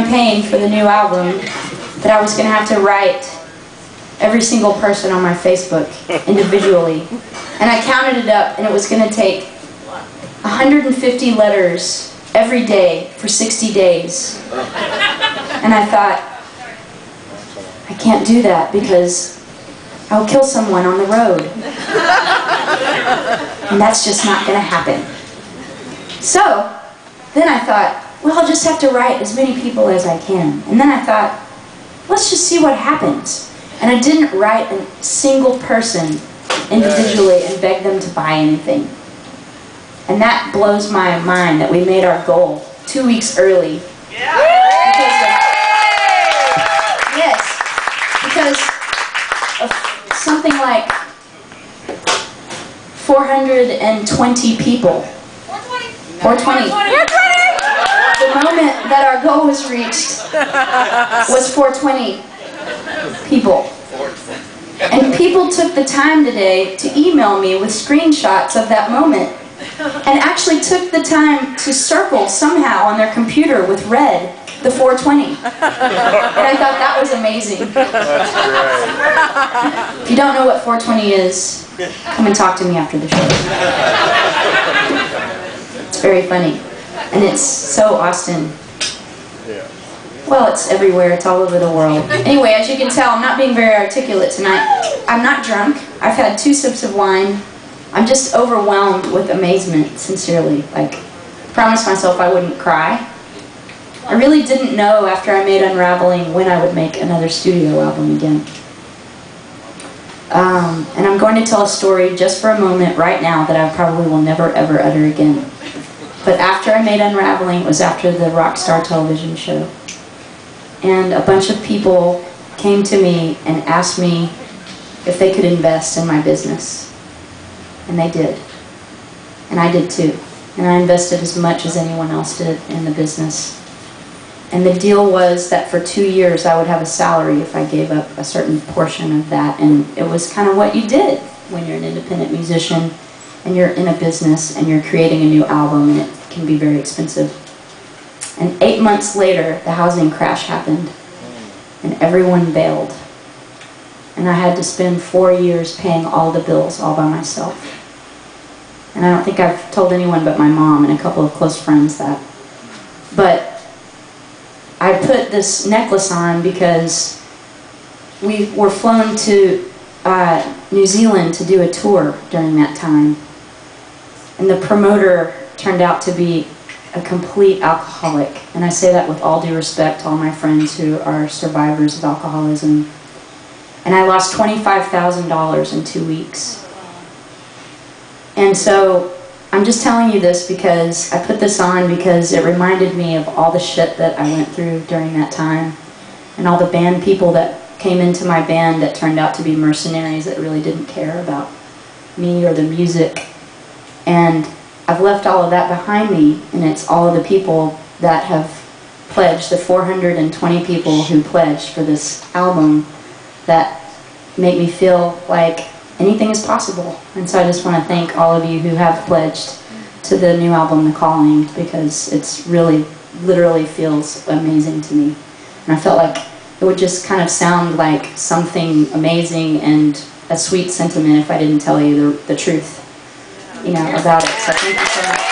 campaign for the new album that I was going to have to write every single person on my Facebook individually. And I counted it up, and it was going to take 150 letters every day for 60 days. And I thought, I can't do that because I'll kill someone on the road. And that's just not going to happen. So, then I thought, well, I'll just have to write as many people as I can. And then I thought, let's just see what happens. And I didn't write a single person individually and beg them to buy anything. And that blows my mind that we made our goal 2 weeks early. Because of something like 420 people. 420. The moment that our goal was reached was 420 people. And people took the time today to email me with screenshots of that moment and actually took the time to circle somehow on their computer with red the 420. And I thought that was amazing. If you don't know what 420 is, come and talk to me after the show. It's very funny. And it's so Austin. Well, it's everywhere. It's all over the world. Anyway, as you can tell, I'm not being very articulate tonight. I'm not drunk. I've had 2 sips of wine. I'm just overwhelmed with amazement, sincerely. Like, I promised myself I wouldn't cry. I really didn't know after I made Unraveling when I would make another studio album again. And I'm going to tell a story just for a moment right now that I probably will never ever utter again. But after I made Unraveling, it was after the Rockstar television show. And a bunch of people came to me and asked me if they could invest in my business. And they did. And I did too. And I invested as much as anyone else did in the business. And the deal was that for 2 years I would have a salary if I gave up a certain portion of that. And it was kind of what you did when you're an independent musician and you're in a business and you're creating a new album, and it can be very expensive. And 8 months later, the housing crash happened and everyone bailed. And I had to spend 4 years paying all the bills all by myself. And I don't think I've told anyone but my mom and a couple of close friends that. But I put this necklace on because we were flown to New Zealand to do a tour during that time. And the promoter turned out to be a complete alcoholic. And I say that with all due respect to all my friends who are survivors of alcoholism. And I lost $25,000 in 2 weeks. And so I'm just telling you this because I put this on because it reminded me of all the shit that I went through during that time, and all the band people that came into my band that turned out to be mercenaries that really didn't care about me or the music. And I've left all of that behind me, and it's all of the people that have pledged, the 420 people who pledged for this album, that make me feel like anything is possible. And so I just want to thank all of you who have pledged to the new album, The Calling, because it's really, literally feels amazing to me. And I felt like it would just kind of sound like something amazing and a sweet sentiment if I didn't tell you the truth, you know, about it. So thank you so much.